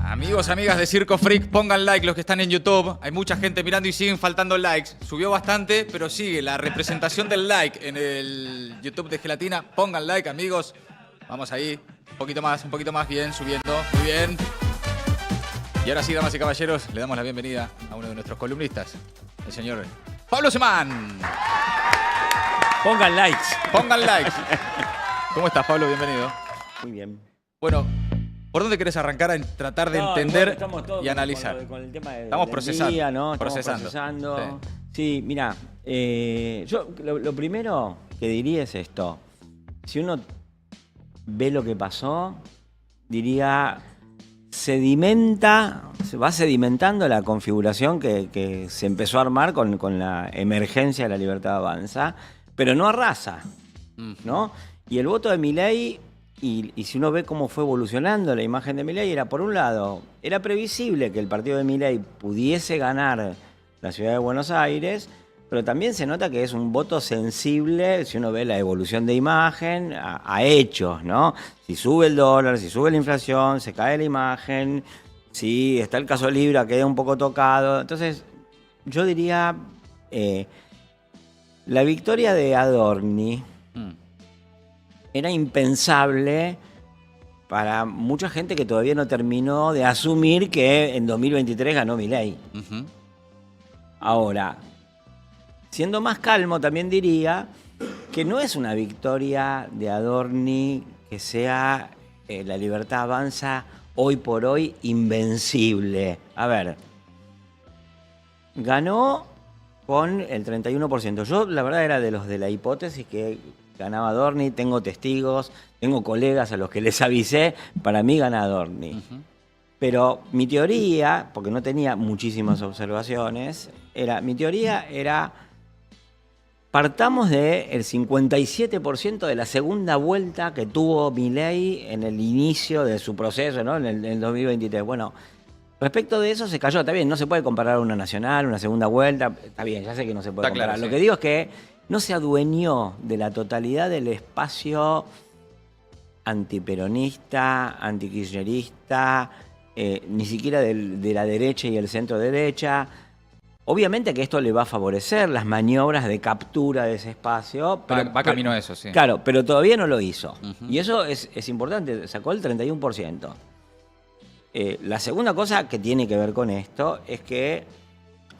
Amigos, amigas de Circo Freak, pongan like los que están en YouTube. Hay mucha gente mirando y siguen faltando likes. Subió bastante, pero sigue la representación del like en el YouTube de Gelatina. Pongan like, amigos. Vamos ahí. Un poquito más. Bien, subiendo. Muy bien. Y ahora sí, damas y caballeros, le damos la bienvenida a uno de nuestros columnistas, el señor Pablo Semán. Pongan likes. Pongan likes. ¿Cómo estás, Pablo? Bienvenido. Muy bien. Bueno, ¿por dónde querés arrancar a tratar de entender y analizar? Con el tema Estamos procesando. Día, ¿no? Procesando. Sí, mira, yo lo primero que diría es esto. Si uno ve lo que pasó, diría, se va sedimentando la configuración que se empezó a armar con la emergencia de la Libertad Avanza, pero no arrasa, ¿no? Y el voto de Milei, y si uno ve cómo fue evolucionando la imagen de Milei, era, por un lado, era previsible que el partido de Milei pudiese ganar la ciudad de Buenos Aires, pero también se nota que es un voto sensible, si uno ve la evolución de imagen, a hechos, ¿no? Si sube el dólar, si sube la inflación, se cae la imagen, si está el caso Libra, queda un poco tocado. Entonces, yo diría, la victoria de Adorni era impensable para mucha gente que todavía no terminó de asumir que en 2023 ganó Milei. Ahora, siendo más calmo, también diría que no es una victoria de Adorni que sea la Libertad Avanza hoy por hoy invencible. A ver, ganó con el 31%. Yo, la verdad, era de los de la hipótesis que ganaba Adorni. Tengo testigos, tengo colegas a los que les avisé. Para mí gana Adorni. Pero mi teoría, porque no tenía muchísimas observaciones, mi teoría era, partamos del 57% de la segunda vuelta que tuvo Milei en el inicio de su proceso, ¿no? en el 2023. Bueno, respecto de eso se cayó. Está bien, no se puede comparar una nacional, una segunda vuelta. Está bien, ya sé que no se puede comparar. Claro, sí. Lo que digo es que no se adueñó de la totalidad del espacio antiperonista, antikirchnerista, ni siquiera de la derecha y el centro derecha. Obviamente que esto le va a favorecer las maniobras de captura de ese espacio. Pero, va camino a eso, sí. Claro, pero todavía no lo hizo. Y eso es importante, sacó el 31%. La segunda cosa que tiene que ver con esto es que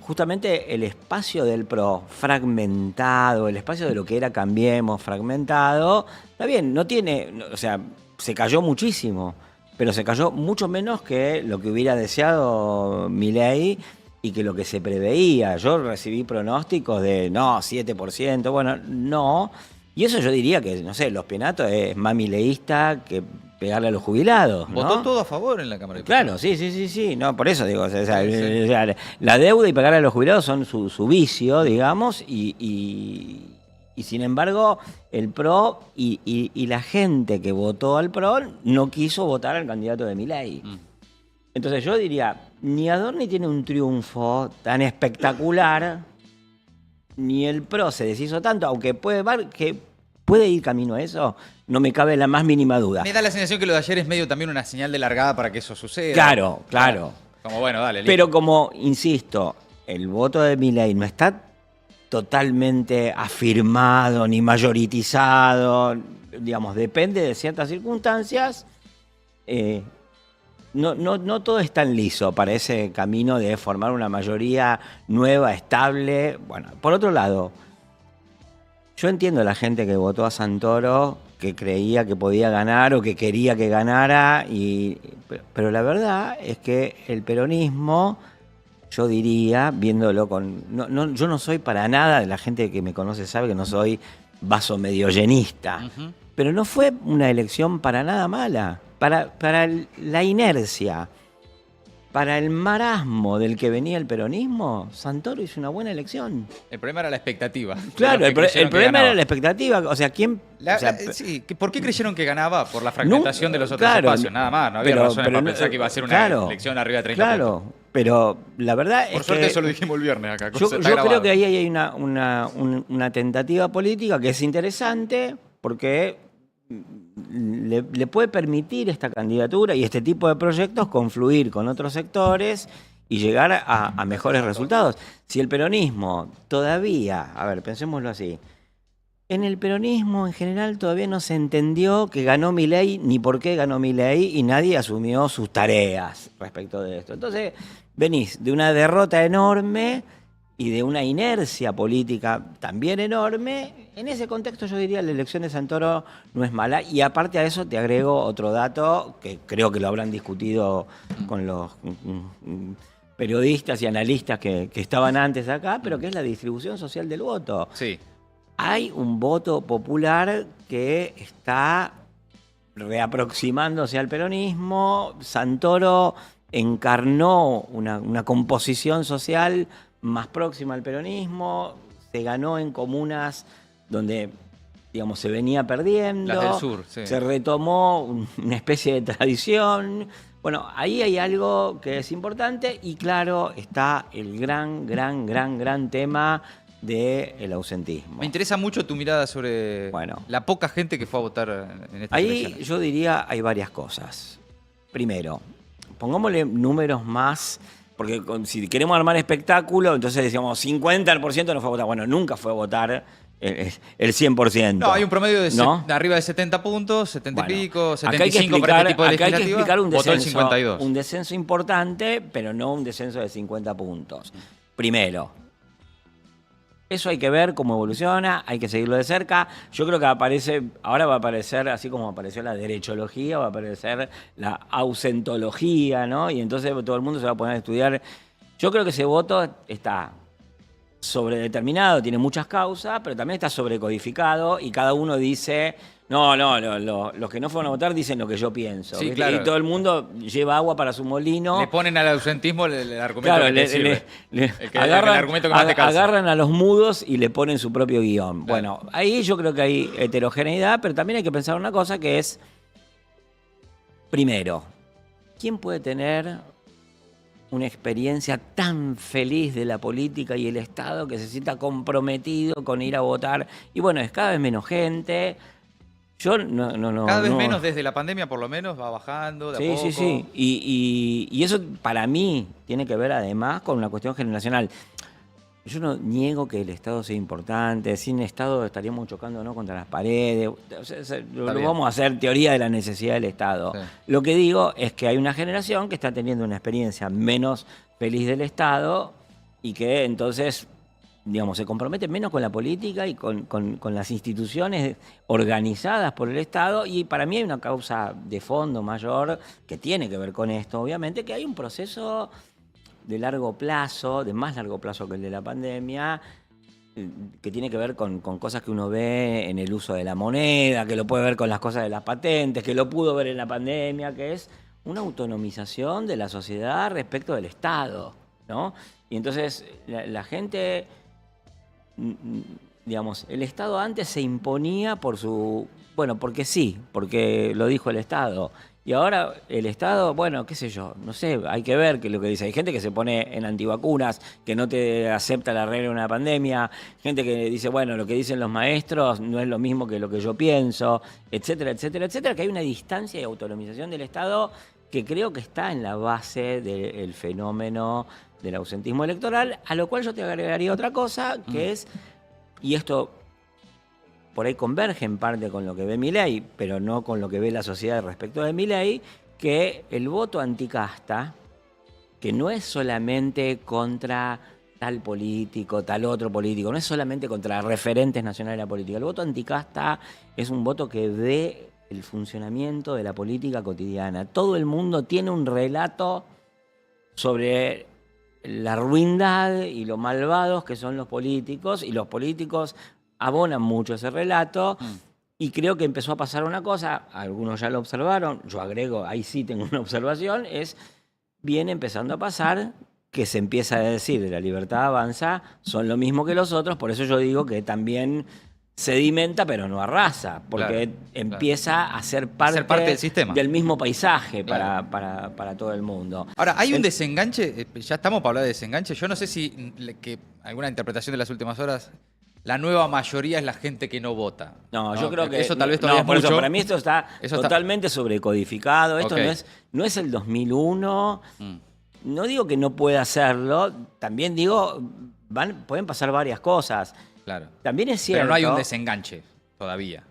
justamente el espacio del PRO fragmentado, el espacio de lo que era Cambiemos fragmentado, está bien, no tiene, o sea, se cayó muchísimo, pero se cayó mucho menos que lo que hubiera deseado Milei y que lo que se preveía. Yo recibí pronósticos de, no, 7%, bueno, no. Y eso yo diría que, no sé, los Pianatos es más mileísta que pegarle a los jubilados, ¿no? Votó todo a favor en la Cámara de Claro, Diputados. sí. No, por eso digo, la deuda y pegarle a los jubilados son su vicio, digamos, y sin embargo el PRO y la gente que votó al PRO no quiso votar al candidato de Milei. Entonces yo diría, ni Adorni tiene un triunfo tan espectacular, ni el PRO se deshizo tanto, aunque puede ir camino a eso, no me cabe la más mínima duda. Me da la sensación que lo de ayer es medio también una señal de largada para que eso suceda. Claro. Como bueno, dale. Listo. Pero como, insisto, el voto de Milei no está totalmente afirmado ni mayoritizado, digamos, depende de ciertas circunstancias. No todo es tan liso para ese camino de formar una mayoría nueva, estable. Bueno, por otro lado, yo entiendo a la gente que votó a Santoro, que creía que podía ganar o que quería que ganara, pero la verdad es que el peronismo, yo diría, viéndolo yo no soy para nada, la gente que me conoce sabe que no soy vaso medio llenista, pero no fue una elección para nada mala. Para la inercia, para el marasmo del que venía el peronismo, Santoro hizo una buena elección. El problema era la expectativa. Claro, el problema era la expectativa. O sea, ¿quién...? Sí, ¿por qué creyeron que ganaba? Por la fragmentación de los otros espacios, nada más. No había razones para pensar que iba a ser una elección arriba de 30 puntos. Pero la verdad es que... Por suerte eso lo dijimos el viernes acá. Yo creo que ahí hay una tentativa política que es interesante porque le puede permitir esta candidatura y este tipo de proyectos confluir con otros sectores y llegar a mejores resultados. Si el peronismo todavía, a ver, pensémoslo así, en el peronismo en general todavía no se entendió que ganó Milei ni por qué ganó Milei y nadie asumió sus tareas respecto de esto. Entonces venís de una derrota enorme y de una inercia política también enorme. En ese contexto yo diría la elección de Santoro no es mala. Y aparte a eso te agrego otro dato que creo que lo habrán discutido con los periodistas y analistas que estaban antes acá, pero que es la distribución social del voto. Sí. Hay un voto popular que está reaproximándose al peronismo. Santoro encarnó una composición social más próxima al peronismo, se ganó en comunas donde, digamos, se venía perdiendo. Las del sur, sí. Se retomó una especie de tradición. Bueno, ahí hay algo que es importante y claro, está el gran tema del ausentismo. Me interesa mucho tu mirada sobre la poca gente que fue a votar en esta elección. Ahí yo diría hay varias cosas. Primero, pongámosle números más, porque si queremos armar espectáculo, entonces decíamos 50% no fue a votar. Bueno, nunca fue a votar el 100%. No, hay un promedio de, ¿no? de arriba de 70 puntos, 70 y pico, 75 para este tipo de acá hay que explicar votó el 52. Un descenso importante, pero no un descenso de 50 puntos. Primero, eso hay que ver cómo evoluciona, hay que seguirlo de cerca. Yo creo que ahora va a aparecer, así como apareció la derechología, va a aparecer la ausentología, ¿no? Y entonces todo el mundo se va a poner a estudiar. Yo creo que ese voto está sobredeterminado, tiene muchas causas, pero también está sobrecodificado y cada uno dice, los que no fueron a votar dicen lo que yo pienso. Sí, claro. Y todo el mundo lleva agua para su molino. Le ponen al ausentismo el argumento que le sirve. El argumento que más te calza. Agarran a los mudos y le ponen su propio guión. Claro. Bueno, ahí yo creo que hay heterogeneidad, pero también hay que pensar una cosa que es, primero, ¿quién puede tener una experiencia tan feliz de la política y el Estado que se sienta comprometido con ir a votar? Y bueno, es cada vez menos gente. Yo no. Cada vez menos desde la pandemia, por lo menos, va bajando de a poco. Sí. Y eso para mí tiene que ver además con una cuestión generacional. Yo no niego que el Estado sea importante. Sin Estado estaríamos chocando, ¿no?, contra las paredes. O sea, lo vamos a hacer teoría de la necesidad del Estado. Sí. Lo que digo es que hay una generación que está teniendo una experiencia menos feliz del Estado y que entonces, digamos, se compromete menos con la política y con las instituciones organizadas por el Estado. Y para mí hay una causa de fondo mayor que tiene que ver con esto, obviamente, que hay un proceso de largo plazo, de más largo plazo que el de la pandemia, que tiene que ver con cosas que uno ve en el uso de la moneda, que lo puede ver con las cosas de las patentes, que lo pudo ver en la pandemia, que es una autonomización de la sociedad respecto del Estado, ¿no? Y entonces la gente, digamos, el Estado antes se imponía porque sí, porque lo dijo el Estado. Y ahora el Estado, bueno, qué sé yo, no sé, hay que ver qué es lo que dice. Hay gente que se pone en antivacunas, que no te acepta la regla de una pandemia, gente que dice, bueno, lo que dicen los maestros no es lo mismo que lo que yo pienso, etcétera, que hay una distancia y autonomización del Estado que creo que está en la base del fenómeno del ausentismo electoral, a lo cual yo te agregaría otra cosa, que es, y esto por ahí converge en parte con lo que ve Milei, pero no con lo que ve la sociedad respecto de Milei, que el voto anticasta, que no es solamente contra tal político, tal otro político, no es solamente contra referentes nacionales de la política. El voto anticasta es un voto que ve el funcionamiento de la política cotidiana. Todo el mundo tiene un relato sobre la ruindad y lo malvados que son los políticos, y los políticos abonan mucho ese relato, y creo que empezó a pasar una cosa, algunos ya lo observaron, yo agrego, ahí sí tengo una observación, viene empezando a pasar que se empieza a decir de la Libertad Avanza, son lo mismo que los otros, por eso yo digo que también sedimenta pero no arrasa, porque empieza a ser parte del sistema, del mismo paisaje para todo el mundo. Ahora, hay un desenganche, ya estamos para hablar de desenganche, yo no sé si que alguna interpretación de las últimas horas la nueva mayoría es la gente que no vota. No, yo creo que eso tal vez todavía es por mucho. eso, para mí esto está Eso totalmente sobrecodificado. Esto Ok. no es el 2001. No digo que no pueda hacerlo, también digo, pueden pasar varias cosas. Claro. También es cierto. Pero no hay un desenganche todavía.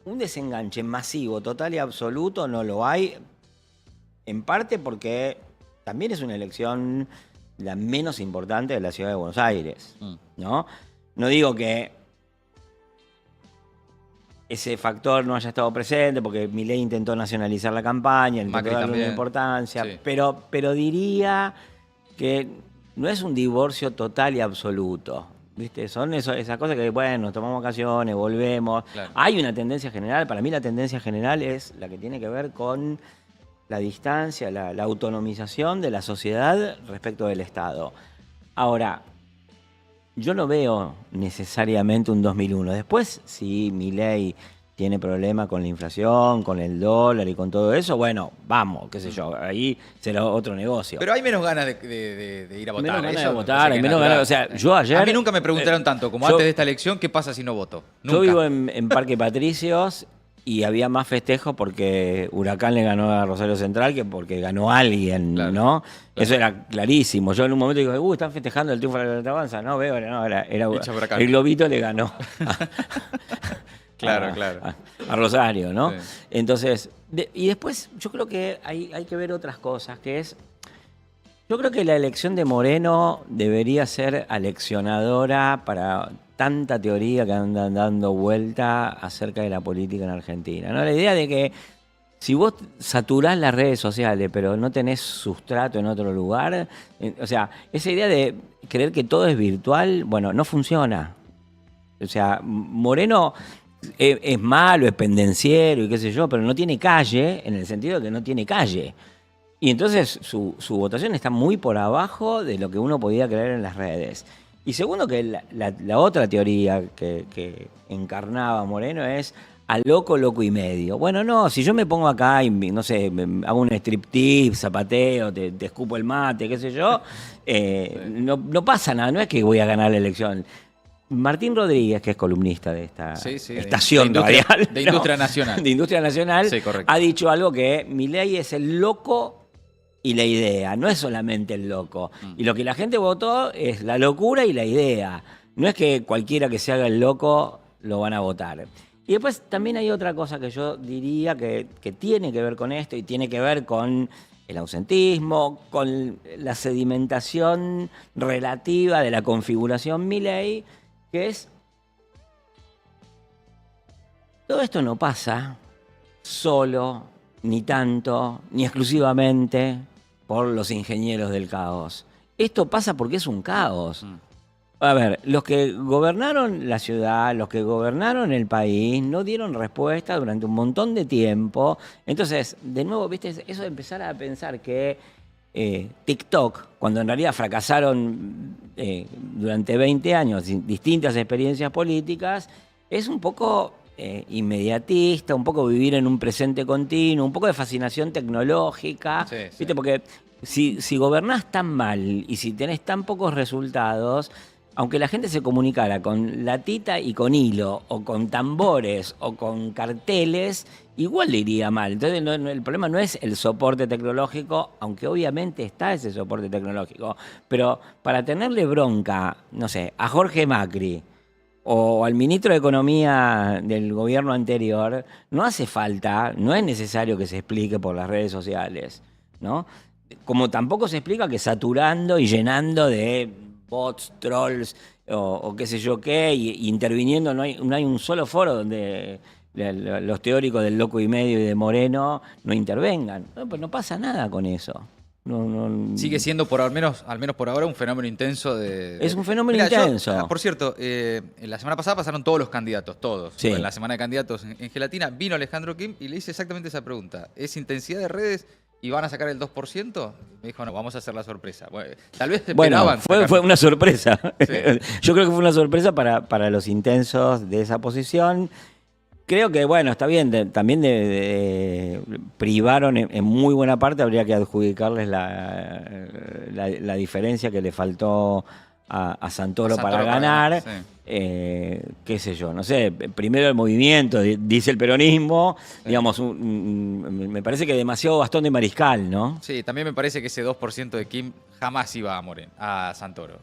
Un desenganche masivo, total y absoluto, no lo hay. En parte porque también es una elección la menos importante de la ciudad de Buenos Aires, ¿no? No digo que ese factor no haya estado presente, porque Milei intentó nacionalizar la campaña, intentó Macri darle una también. importancia, Sí. pero diría que no es un divorcio total y absoluto. ¿Viste? Son esas cosas que, bueno, nos tomamos vacaciones, volvemos. Claro. Hay una tendencia general, para mí la tendencia general es la que tiene que ver con la distancia, la autonomización de la sociedad respecto del Estado. Ahora, yo no veo necesariamente un 2001. Después, si Milei tiene problemas con la inflación, con el dólar y con todo eso, bueno, vamos, qué sé yo, ahí será otro negocio. Pero hay menos ganas de ir a votar. Menos ganas Eso de me votar, parece hay que menos es natural. ganas. O sea, yo ayer. A mí nunca me preguntaron tanto como yo- antes de esta elección, ¿qué pasa si no voto? Nunca. Yo vivo en Parque Patricios y había más festejos porque Huracán le ganó a Rosario Central que porque ganó alguien, Claro, ¿no? claro. Eso era clarísimo. Yo en un momento digo, están festejando el triunfo de la Avanza. No veo, no, era Hincha Huracán. el globito le ganó. Claro, claro. A Rosario, ¿no? Sí. Entonces, y después yo creo que hay que ver otras cosas, que es, yo creo que la elección de Moreno debería ser aleccionadora para tanta teoría que andan dando vuelta acerca de la política en Argentina, ¿no? La idea de que si vos saturás las redes sociales, pero no tenés sustrato en otro lugar, o sea, esa idea de creer que todo es virtual, bueno, no funciona. O sea, Moreno es malo, es pendenciero y qué sé yo, pero no tiene calle, en el sentido de que no tiene calle. Y entonces su votación está muy por abajo de lo que uno podía creer en las redes. Y segundo, que la otra teoría que encarnaba Moreno es a loco, loco y medio. Bueno, no, si yo me pongo acá y, no sé, hago un striptease, zapateo, te escupo el mate, qué sé yo, no pasa nada, no es que voy a ganar la elección. Martín Rodríguez, que es columnista de esta Sí, sí, estación de industria- radial, de Industria Nacional. de Industria Nacional, Sí, correcto. ha dicho algo que Milei es el loco y la idea, no es solamente el loco. Y lo que la gente votó es la locura y la idea. No es que cualquiera que se haga el loco lo van a votar. Y después también hay otra cosa que yo diría que tiene que ver con esto y tiene que ver con el ausentismo, con la sedimentación relativa de la configuración Milei, que es, todo esto no pasa solo, ni tanto, ni exclusivamente por los ingenieros del caos. Esto pasa porque es un caos. A ver, los que gobernaron la ciudad, los que gobernaron el país, no dieron respuesta durante un montón de tiempo. Entonces, de nuevo, viste, eso de empezar a pensar que TikTok, cuando en realidad fracasaron durante 20 años distintas experiencias políticas, es un poco inmediatista, un poco vivir en un presente continuo, un poco de fascinación tecnológica, Sí, ¿viste? sí. Porque si gobernás tan mal y si tenés tan pocos resultados, aunque la gente se comunicara con latita y con hilo, o con tambores, o con carteles, igual le iría mal. Entonces el problema no es el soporte tecnológico, aunque obviamente está ese soporte tecnológico, pero para tenerle bronca, no sé, a Jorge Macri o al ministro de Economía del gobierno anterior, no hace falta, no es necesario que se explique por las redes sociales, ¿no? Como tampoco se explica que saturando y llenando de bots, trolls o qué sé yo qué, y interviniendo, no hay un solo foro donde los teóricos del loco y medio y de Moreno no intervengan. No, pues no pasa nada con eso. No. Sigue siendo, al menos por ahora, un fenómeno intenso de... Es un fenómeno Mirá, intenso. Por cierto, la semana pasada pasaron todos los candidatos, todos. Sí. En la semana de candidatos en Gelatina vino Alejandro Kim y le hice exactamente esa pregunta. ¿Es intensidad de redes y van a sacar el 2%? Me dijo, no, vamos a hacer la sorpresa. Bueno, tal vez esperaban fue una sorpresa. Sí. Yo creo que fue una sorpresa para los intensos de esa posición. Creo que, bueno, está bien, también privaron en muy buena parte, habría que adjudicarles la diferencia que le faltó a Santoro Santoro para para ganar. ganar, sí. Qué sé yo, no sé, primero el movimiento, dice el peronismo, Sí. digamos, me parece que demasiado bastón de mariscal, ¿no? Sí, también me parece que ese 2% de Kim jamás iba a Santoro.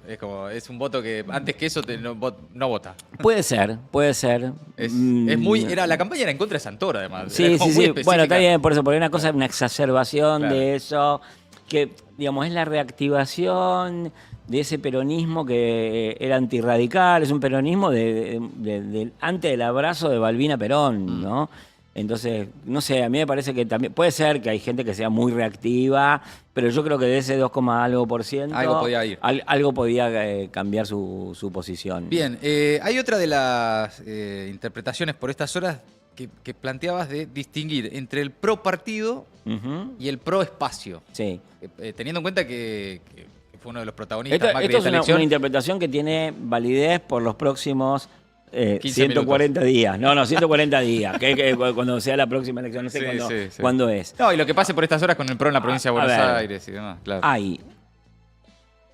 Es un voto que antes que eso no vota. Puede ser, puede ser. La campaña era en contra de Santoro, además. Era Sí, como sí, muy sí. Bueno, está específica. bien, por eso, porque una cosa es una exacerbación Claro. de eso, que, digamos, es la reactivación de ese peronismo que era antirradical, es un peronismo antes del abrazo de Balbina Perón, ¿no? Entonces, no sé, a mí me parece que también, puede ser que hay gente que sea muy reactiva, pero yo creo que de ese 2, algo por ciento, Algo podía ir. algo podía cambiar su posición. Bien, hay otra de las interpretaciones por estas horas que planteabas de distinguir entre el pro partido Ujú. y el pro espacio. Sí. Teniendo en cuenta que fue uno de los protagonistas Esto Macri de es esta una elección. interpretación que tiene validez por los próximos 15 140 días. No, 140 días, que cuando sea la próxima elección, no sé Sí. cuándo es. No, y lo que pase por estas horas con el pro en la provincia de A Buenos ver. Aires y demás, claro. Hay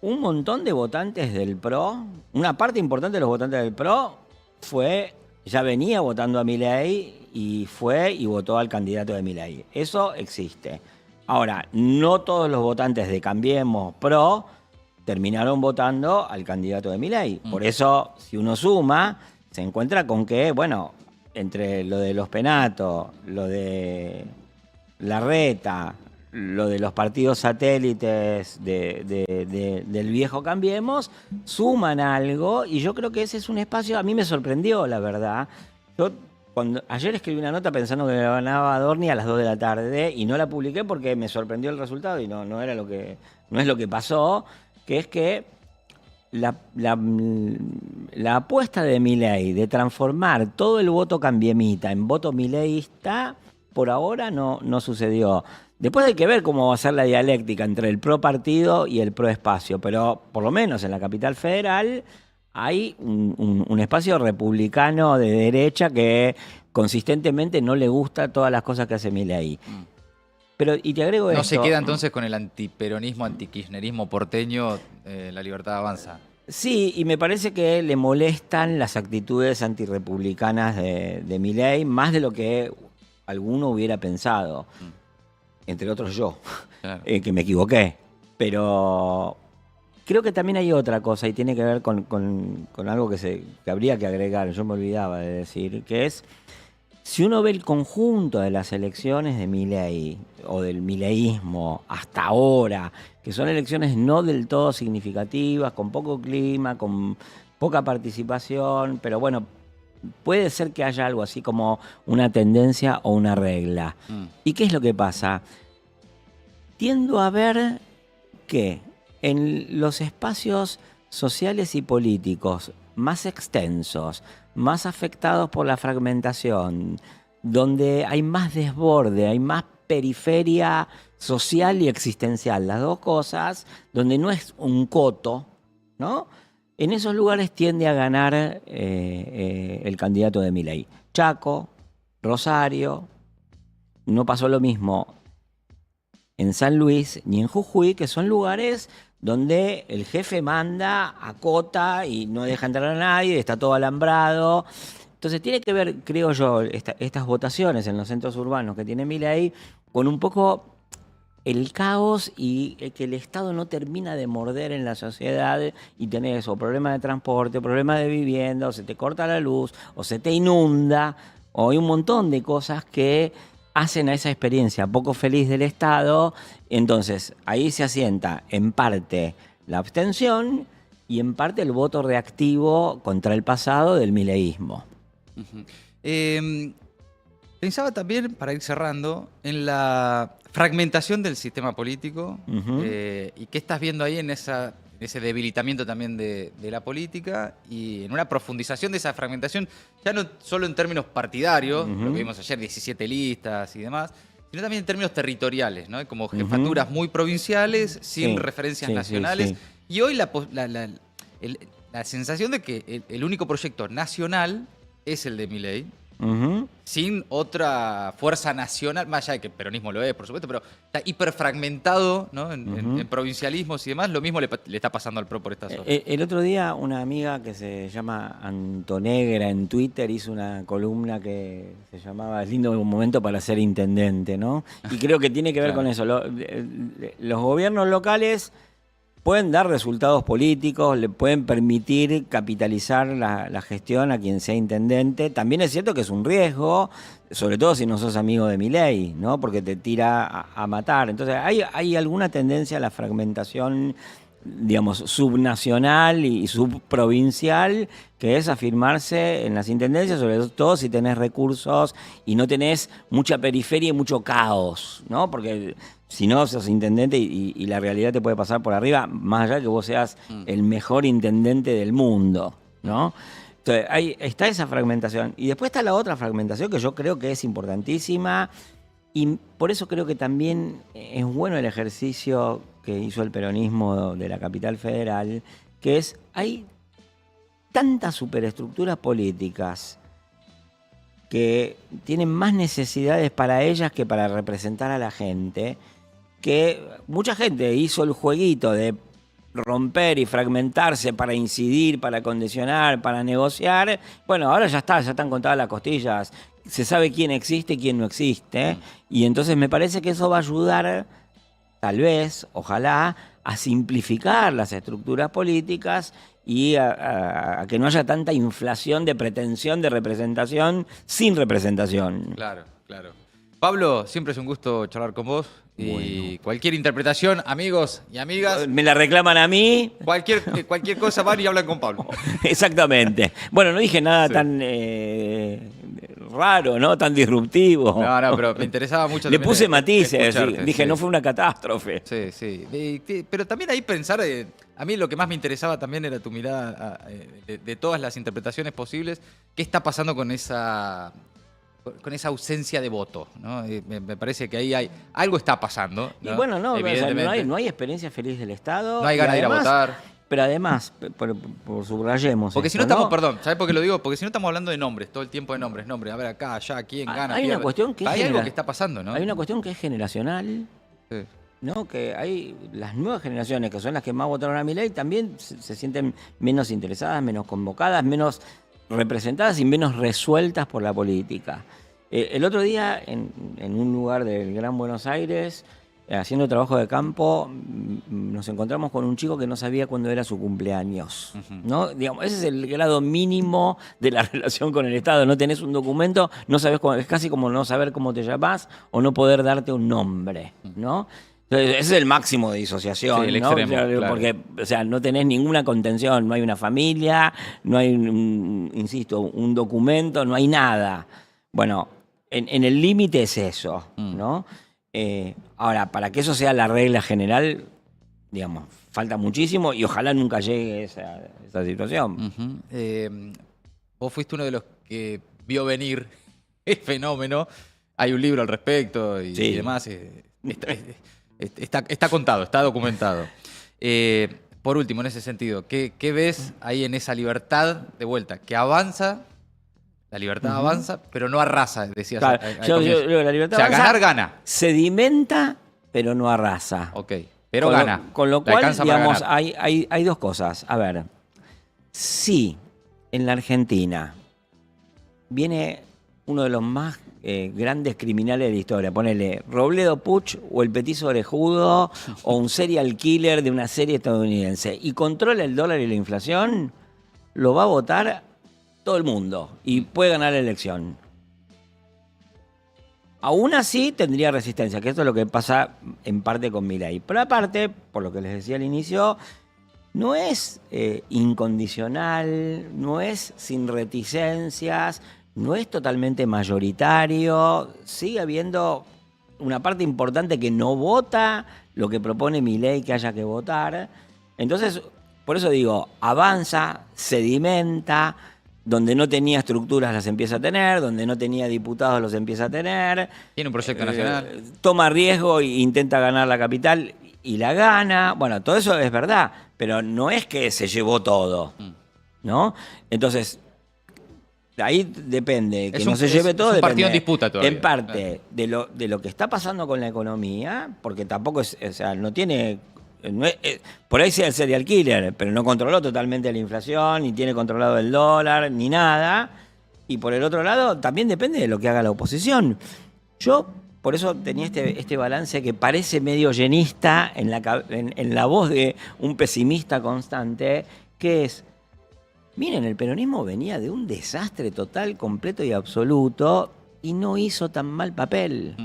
un montón de votantes del PRO, una parte importante de los votantes del PRO ya venía votando a Milei y fue y votó al candidato de Milei. Eso existe. Ahora, no todos los votantes de Cambiemos PRO terminaron votando al candidato de Milei. Por eso, si uno suma, se encuentra con que, bueno, entre lo de los Penato, lo de Larreta, lo de los partidos satélites del viejo Cambiemos, suman algo y yo creo que ese es un espacio, a mí me sorprendió, la verdad. Yo ayer escribí una nota pensando que me ganaba Adorni a las 2 de la tarde y no la publiqué porque me sorprendió el resultado y no es lo que pasó, que es que la apuesta de Milei de transformar todo el voto cambiemita en voto mileísta, por ahora no sucedió. Después hay que ver cómo va a ser la dialéctica entre el pro partido y el pro espacio, pero por lo menos en la capital federal hay un espacio republicano de derecha que consistentemente no le gusta todas las cosas que hace Milei. Pero, y te agrego ¿No esto. se queda entonces con el antiperonismo, antikirchnerismo porteño, La Libertad Avanza? Sí, y me parece que le molestan las actitudes antirrepublicanas de Milei, más de lo que alguno hubiera pensado. Entre otros yo, Claro. que me equivoqué. Pero creo que también hay otra cosa y tiene que ver con algo que habría que agregar, yo me olvidaba de decir, que es, si uno ve el conjunto de las elecciones de Milei o del mileísmo hasta ahora, que son elecciones no del todo significativas, con poco clima, con poca participación, pero bueno, puede ser que haya algo así como una tendencia o una regla. ¿Y qué es lo que pasa? Tiendo a ver que en los espacios sociales y políticos más extensos, más afectados por la fragmentación, donde hay más desborde, hay más periferia social y existencial, las dos cosas, donde no es un coto, ¿no? En esos lugares tiende a ganar el candidato de Milei. Chaco, Rosario, no pasó lo mismo en San Luis ni en Jujuy, que son lugares donde el jefe manda, acota y no deja entrar a nadie, está todo alambrado. Entonces tiene que ver, creo yo, estas votaciones en los centros urbanos que tiene Milei con un poco el caos y que el Estado no termina de morder en la sociedad y tenés o problemas de transporte, o problemas de vivienda, o se te corta la luz, o se te inunda, o hay un montón de cosas que hacen a esa experiencia poco feliz del Estado. Entonces ahí se asienta en parte la abstención y en parte el voto reactivo contra el pasado del mileísmo. Pensaba también, para ir cerrando, en la fragmentación del sistema político y qué estás viendo ahí en ese debilitamiento también de la política y en una profundización de esa fragmentación, ya no solo en términos partidarios, lo que vimos ayer, 17 listas y demás, sino también en términos territoriales, ¿no? Como jefaturas muy provinciales, sin referencias nacionales. Sí. Y hoy la sensación de que el único proyecto nacional es el de Milei. Ujú. sin otra fuerza nacional, más allá de que el peronismo lo es, por supuesto, pero está hiperfragmentado, ¿no? En provincialismos y demás. Lo mismo le está pasando al PRO por esta zona. El otro día una amiga que se llama Antonegra en Twitter hizo una columna que se llamaba "Es lindo un momento para ser intendente", ¿no? Y creo que tiene que ver Claro. con eso. Los gobiernos locales pueden dar resultados políticos, le pueden permitir capitalizar la gestión a quien sea intendente. También es cierto que es un riesgo, sobre todo si no sos amigo de Milei, ¿no? Porque te tira a matar. Entonces, hay alguna tendencia a la fragmentación, digamos, subnacional y subprovincial, que es afirmarse en las intendencias, sobre todo si tenés recursos y no tenés mucha periferia y mucho caos, ¿no? Porque si no, sos intendente y la realidad te puede pasar por arriba, más allá de que vos seas el mejor intendente del mundo, ¿no? Entonces, ahí está esa fragmentación. Y después está la otra fragmentación que yo creo que es importantísima, y por eso creo que también es bueno el ejercicio que hizo el peronismo de la capital federal, que es, hay tantas superestructuras políticas que tienen más necesidades para ellas que para representar a la gente, que mucha gente hizo el jueguito de romper y fragmentarse para incidir, para condicionar, para negociar. Bueno, ahora ya está, ya están contadas las costillas, se sabe quién existe y quién no existe, y entonces me parece que eso va a ayudar, tal vez, ojalá, a simplificar las estructuras políticas y a que no haya tanta inflación de pretensión de representación sin representación. Claro, claro. Pablo, siempre es un gusto charlar con vos. Y cualquier interpretación, amigos y amigas, Me la reclaman a mí. cualquier cosa van y hablan con Pablo. Exactamente. Bueno, no dije nada Sí. tan raro, ¿no? Tan disruptivo. No, pero me interesaba mucho. Le también puse matices, escucharte, dije, sí. no fue una catástrofe. Sí, sí. Pero también ahí pensar, a mí lo que más me interesaba también era tu mirada de todas las interpretaciones posibles. ¿Qué está pasando con esa ausencia de voto? ¿No? Me parece que ahí algo está pasando, ¿no? Y bueno, no, o sea, Evidentemente. no hay experiencia feliz del Estado. No hay ganas de ir a votar. Pero además, por subrayemos Porque si esto, no estamos, perdón, ¿sabes por qué lo digo? Porque si no estamos hablando de nombres, todo el tiempo de nombres. A ver, acá, allá, quién gana, hay una pierde. cuestión que Hay es algo que está pasando, ¿no? Hay una cuestión que es generacional, Sí. ¿no? Que hay las nuevas generaciones, que son las que más votaron a Milei, también se sienten menos interesadas, menos convocadas, menos representadas y menos resueltas por la política. El otro día, en un lugar del Gran Buenos Aires, haciendo trabajo de campo, nos encontramos con un chico que no sabía cuándo era su cumpleaños, ¿no? Digamos, ese es el grado mínimo de la relación con el Estado. No tenés un documento, no sabés es casi como no saber cómo te llamás o no poder darte un nombre, ¿no? Entonces, ese es el máximo de disociación, Sí, el ¿no? extremo, Claro, claro. porque, o sea, no tenés ninguna contención, no hay una familia, no hay, insisto, un documento, no hay nada. Bueno, en el límite es eso, ¿no? Ahora, para que eso sea la regla general, digamos, falta muchísimo y ojalá nunca llegue esa situación. Ujú. Vos fuiste uno de los que vio venir el fenómeno. Hay un libro al respecto y Sí. demás. Está contado, está documentado. Por último, en ese sentido, ¿qué ves ahí en esa libertad de vuelta? Que avanza, la libertad avanza, pero no arrasa, decías. Claro, al yo comienzo. digo, la libertad O sea, avanza, ganar gana. sedimenta, pero no arrasa. Ok, pero Con lo- gana. Con lo Le cual, alcanza para digamos, ganar. hay dos cosas. A ver, si en la Argentina viene uno de los más grandes criminales de la historia, ponele Robledo Puch o el Petizo Orejudo o un serial killer de una serie estadounidense y controla el dólar y la inflación, lo va a votar todo el mundo y puede ganar la elección. Aún así tendría resistencia, que esto es lo que pasa en parte con Milei. Pero aparte, por lo que les decía al inicio, no es incondicional, no es sin reticencias, no es totalmente mayoritario, sigue habiendo una parte importante que no vota lo que propone Milei que haya que votar. Entonces, por eso digo, avanza, sedimenta, donde no tenía estructuras las empieza a tener, donde no tenía diputados los empieza a tener. Tiene un proyecto nacional. Toma riesgo e intenta ganar la capital y la gana. Bueno, todo eso es verdad, pero no es que se llevó todo, ¿no? Entonces, Ahí depende, que Es no un- se lleve es todo. un partido en depende, disputa todavía. en parte, de lo que está pasando con la economía, porque tampoco es, o sea, no tiene. No es- por ahí sea el serial killer, pero no controló totalmente la inflación, ni tiene controlado el dólar, ni nada. Y por el otro lado, también depende de lo que haga la oposición. Yo, por eso tenía este balance que parece medio llenista en la voz de un pesimista constante, que es. Miren, el peronismo venía de un desastre total, completo y absoluto y no hizo tan mal papel.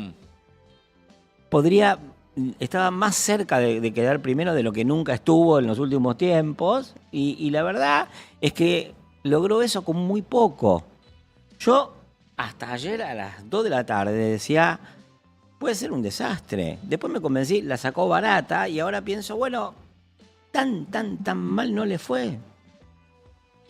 Estaba más cerca de quedar primero de lo que nunca estuvo en los últimos tiempos y la verdad es que logró eso con muy poco. Yo hasta ayer a las 2 de la tarde decía, puede ser un desastre. Después me convencí, la sacó barata y ahora pienso, bueno, tan mal no le fue.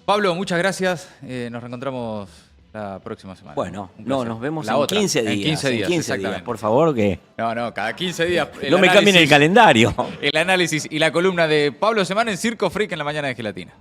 Pablo, muchas gracias. Nos reencontramos la próxima semana. Bueno, Un no, placer. nos vemos La en otra, 15 días. En 15 días, días, por favor, que No, cada 15 días. no me cambien el calendario. El análisis y la columna de Pablo Semana en Circo Freak en la mañana de Gelatina.